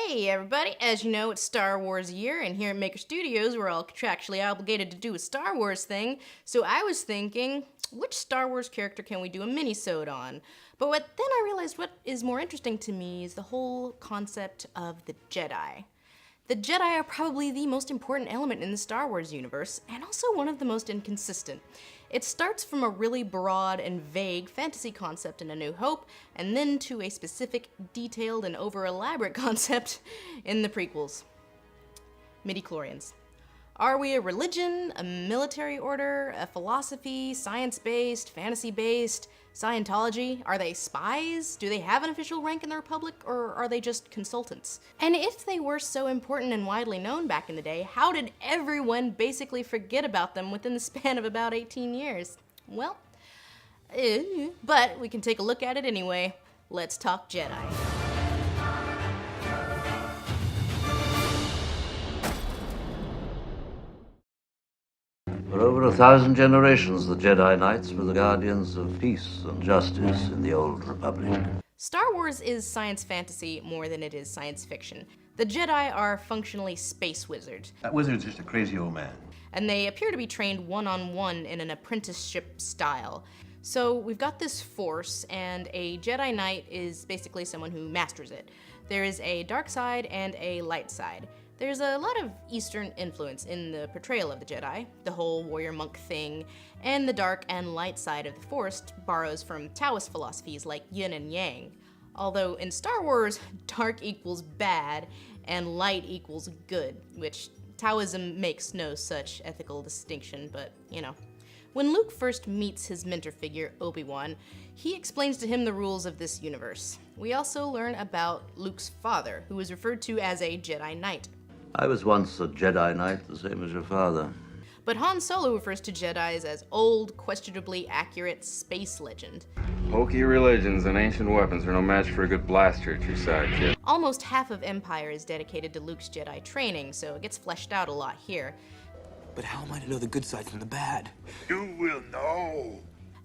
Hey everybody, as you know it's Star Wars year, and here at Maker Studios we're all contractually obligated to do a Star Wars thing, so I was thinking, which Star Wars character can we do a mini-sode on? But then I realized what is more interesting to me is the whole concept of the Jedi. The Jedi are probably the most important element in the Star Wars universe, and also one of the most inconsistent. It starts from a really broad and vague fantasy concept in A New Hope, and then to a specific, detailed, and over-elaborate concept in the prequels. Midichlorians. Are we a religion, a military order, a philosophy, science-based, fantasy-based, Scientology? Are they spies? Do they have an official rank in the Republic, or are they just consultants? And if they were so important and widely known back in the day, how did everyone basically forget about them within the span of about 18 years? Well, but we can take a look at it anyway. Let's talk Jedi. For over 1,000 generations, the Jedi Knights were the guardians of peace and justice in the Old Republic. Star Wars is science fantasy more than it is science fiction. The Jedi are functionally space wizards. That wizard's just a crazy old man. And they appear to be trained one-on-one in an apprenticeship style. So we've got this force, and a Jedi Knight is basically someone who masters it. There is a dark side and a light side. There's a lot of Eastern influence in the portrayal of the Jedi. The whole warrior monk thing, and the dark and light side of the Force borrows from Taoist philosophies like yin and yang. Although in Star Wars, dark equals bad and light equals good, which Taoism makes no such ethical distinction, but you know. When Luke first meets his mentor figure, Obi-Wan, he explains to him the rules of this universe. We also learn about Luke's father, who is referred to as a Jedi Knight. I was once a Jedi Knight, the same as your father. But Han Solo refers to Jedis as old, questionably accurate space legend. Hokey religions and ancient weapons are no match for a good blaster at your side, kid. Almost half of Empire is dedicated to Luke's Jedi training, so it gets fleshed out a lot here. But how am I to know the good side from the bad? You will know.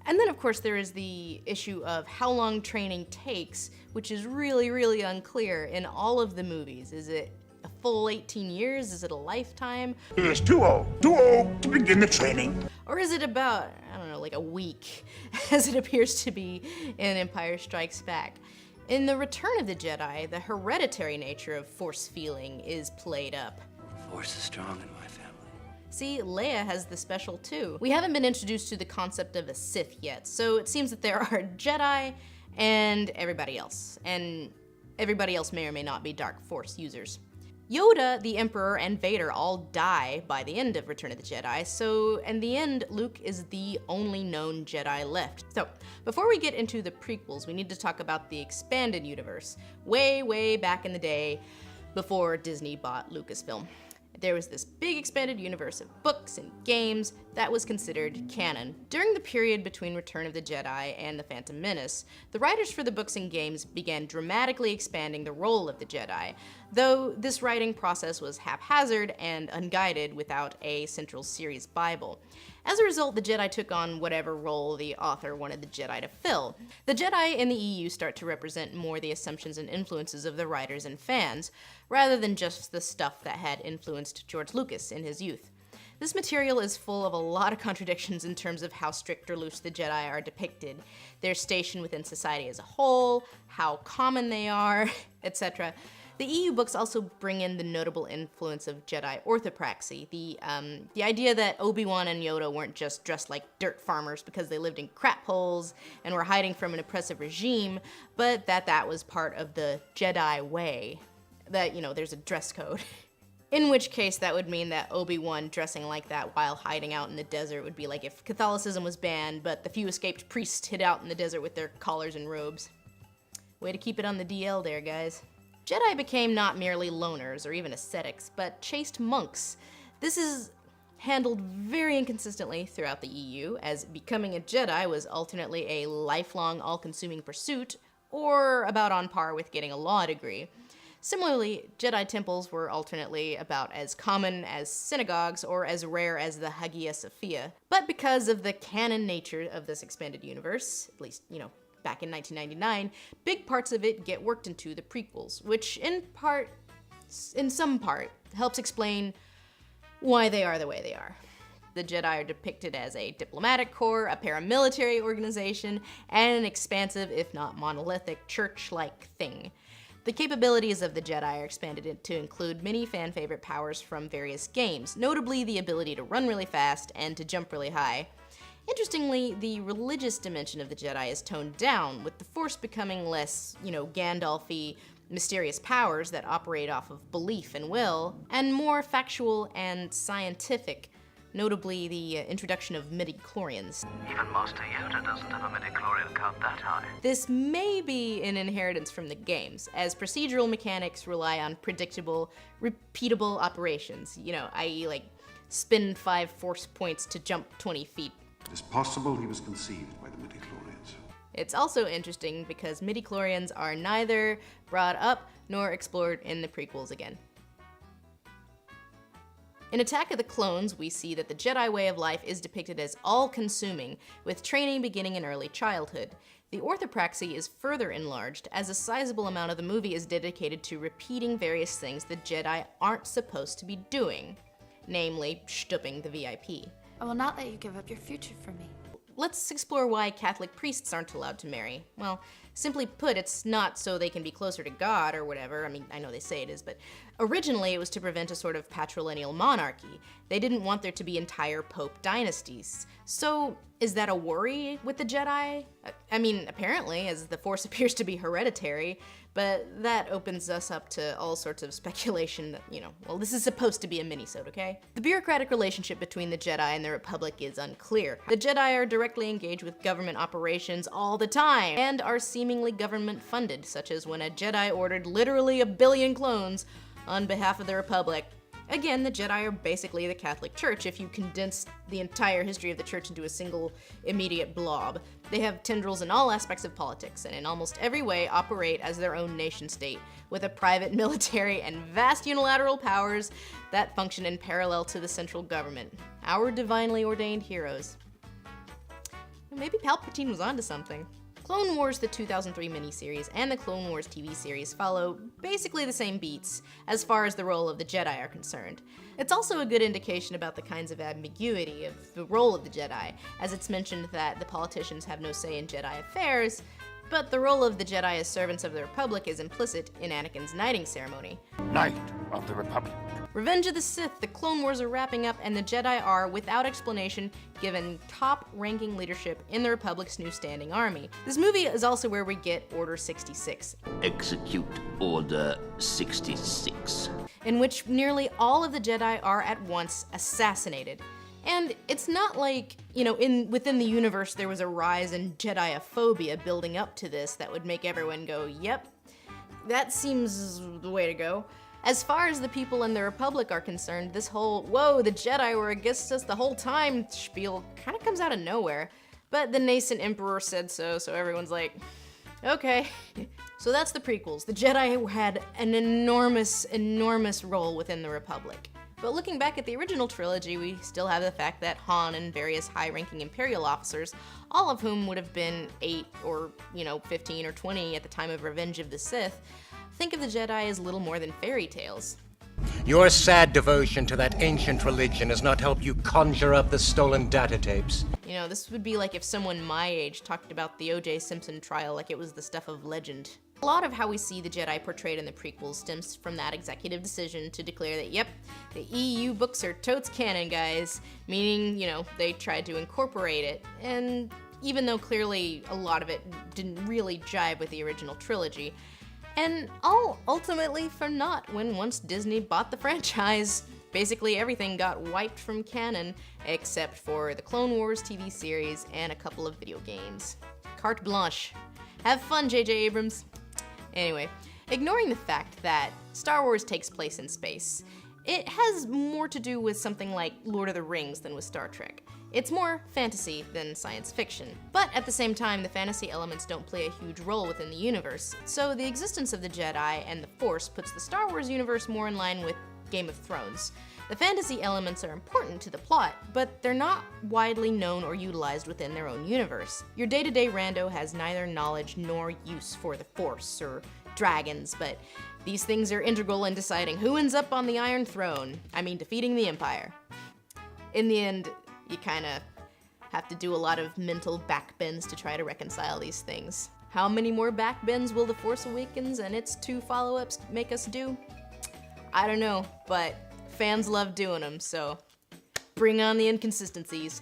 And then of course there is the issue of how long training takes, which is really unclear in all of the movies. Is it a full 18 years? Is it a lifetime? He is too old to begin the training. Or is it about, I don't know, like a week, as it appears to be in Empire Strikes Back? In The Return of the Jedi, the hereditary nature of Force feeling is played up. Force is strong in my family. See, Leia has the special too. We haven't been introduced to the concept of a Sith yet, so it seems that there are Jedi and everybody else. And everybody else may or may not be Dark Force users. Yoda, the Emperor, and Vader all die by the end of Return of the Jedi, so in the end, Luke is the only known Jedi left. So, before we get into the prequels, we need to talk about the expanded universe, way back in the day, before Disney bought Lucasfilm. There was this big expanded universe of books and games that was considered canon. During the period between Return of the Jedi and The Phantom Menace, the writers for the books and games began dramatically expanding the role of the Jedi, though this writing process was haphazard and unguided without a central series Bible. As a result, the Jedi took on whatever role the author wanted the Jedi to fill. The Jedi in the EU start to represent more the assumptions and influences of the writers and fans, rather than just the stuff that had influenced George Lucas in his youth. This material is full of a lot of contradictions in terms of how strict or loose the Jedi are depicted, their station within society as a whole, how common they are, etc. The EU books also bring in the notable influence of Jedi orthopraxy, the idea that Obi-Wan and Yoda weren't just dressed like dirt farmers because they lived in crap holes and were hiding from an oppressive regime, but that was part of the Jedi way, that, you know, there's a dress code. In which case, that would mean that Obi-Wan dressing like that while hiding out in the desert would be like if Catholicism was banned, but the few escaped priests hid out in the desert with their collars and robes. Way to keep it on the DL there, guys. Jedi became not merely loners or even ascetics, but chaste monks. This is handled very inconsistently throughout the EU, as becoming a Jedi was alternately a lifelong, all-consuming pursuit, or about on par with getting a law degree. Similarly, Jedi temples were alternately about as common as synagogues or as rare as the Hagia Sophia. But because of the canon nature of this expanded universe, at least, you know, back in 1999, big parts of it get worked into the prequels, which in part in some part, helps explain why they are the way they are. The Jedi are depicted as a diplomatic corps, a paramilitary organization, and an expansive, if not monolithic, church-like thing. The capabilities of the Jedi are expanded to include many fan-favorite powers from various games, notably the ability to run really fast and to jump really high. Interestingly, the religious dimension of the Jedi is toned down, with the Force becoming less, Gandalf-y, mysterious powers that operate off of belief and will, and more factual and scientific, notably the introduction of midi-chlorians. Even Master Yoda doesn't have a midi-chlorian count that high. This may be an inheritance from the games, as procedural mechanics rely on predictable, repeatable operations, i.e. like spin 5 force points to jump 20 feet. It is possible he was conceived by the midi-chlorians. It's also interesting because midi-chlorians are neither brought up nor explored in the prequels again. In Attack of the Clones, we see that the Jedi way of life is depicted as all-consuming, with training beginning in early childhood. The orthopraxy is further enlarged, as a sizable amount of the movie is dedicated to repeating various things the Jedi aren't supposed to be doing, namely, shtupping the VIP. I will not let you give up your future for me. Let's explore why Catholic priests aren't allowed to marry. Well, simply put, it's not so they can be closer to God or whatever. I mean, I know they say it is, but originally it was to prevent a sort of patrilineal monarchy. They didn't want there to be entire pope dynasties. So, is that a worry with the Jedi? I mean, apparently, as the Force appears to be hereditary, but that opens us up to all sorts of speculation that, well, this is supposed to be a mini-sode, okay? The bureaucratic relationship between the Jedi and the Republic is unclear. The Jedi are directly engaged with government operations all the time, and are seemingly government-funded, such as when a Jedi ordered literally 1 billion clones on behalf of the Republic. Again, the Jedi are basically the Catholic Church if you condense the entire history of the Church into a single, immediate blob. They have tendrils in all aspects of politics, and in almost every way operate as their own nation-state, with a private military and vast unilateral powers that function in parallel to the central government. Our divinely ordained heroes. Maybe Palpatine was onto something. Clone Wars, the 2003 miniseries, and the Clone Wars TV series follow basically the same beats as far as the role of the Jedi are concerned. It's also a good indication about the kinds of ambiguity of the role of the Jedi, as it's mentioned that the politicians have no say in Jedi affairs, but the role of the Jedi as servants of the Republic is implicit in Anakin's knighting ceremony. Knight of the Republic. Revenge of the Sith, the Clone Wars are wrapping up, and the Jedi are, without explanation, given top-ranking leadership in the Republic's new standing army. This movie is also where we get Order 66. Execute Order 66. In which nearly all of the Jedi are at once assassinated. And it's not like, within the universe there was a rise in Jedi-ophobia building up to this that would make everyone go, yep, that seems the way to go. As far as the people in the Republic are concerned, this whole, whoa, the Jedi were against us the whole time spiel kind of comes out of nowhere. But the nascent Emperor said so everyone's like, okay. So that's the prequels. The Jedi had an enormous, enormous role within the Republic. But looking back at the original trilogy, we still have the fact that Han and various high-ranking Imperial officers, all of whom would have been 8 or, 15 or 20 at the time of Revenge of the Sith, think of the Jedi as little more than fairy tales. Your sad devotion to that ancient religion has not helped you conjure up the stolen data tapes. This would be like if someone my age talked about the O.J. Simpson trial like it was the stuff of legend. A lot of how we see the Jedi portrayed in the prequels stems from that executive decision to declare that, yep, the EU books are totes canon, guys, meaning, they tried to incorporate it, and even though clearly a lot of it didn't really jive with the original trilogy, and all ultimately for naught when once Disney bought the franchise. Basically everything got wiped from canon, except for the Clone Wars TV series and a couple of video games. Carte blanche. Have fun, J.J. Abrams. Anyway, ignoring the fact that Star Wars takes place in space, it has more to do with something like Lord of the Rings than with Star Trek. It's more fantasy than science fiction. But at the same time, the fantasy elements don't play a huge role within the universe, so the existence of the Jedi and the Force puts the Star Wars universe more in line with Game of Thrones. The fantasy elements are important to the plot, but they're not widely known or utilized within their own universe. Your day-to-day rando has neither knowledge nor use for the Force, or dragons, but these things are integral in deciding who ends up on the Iron Throne. I mean, defeating the Empire. In the end, you kinda have to do a lot of mental backbends to try to reconcile these things. How many more backbends will The Force Awakens and its 2 follow-ups make us do? I don't know, but fans love doing them, so bring on the inconsistencies.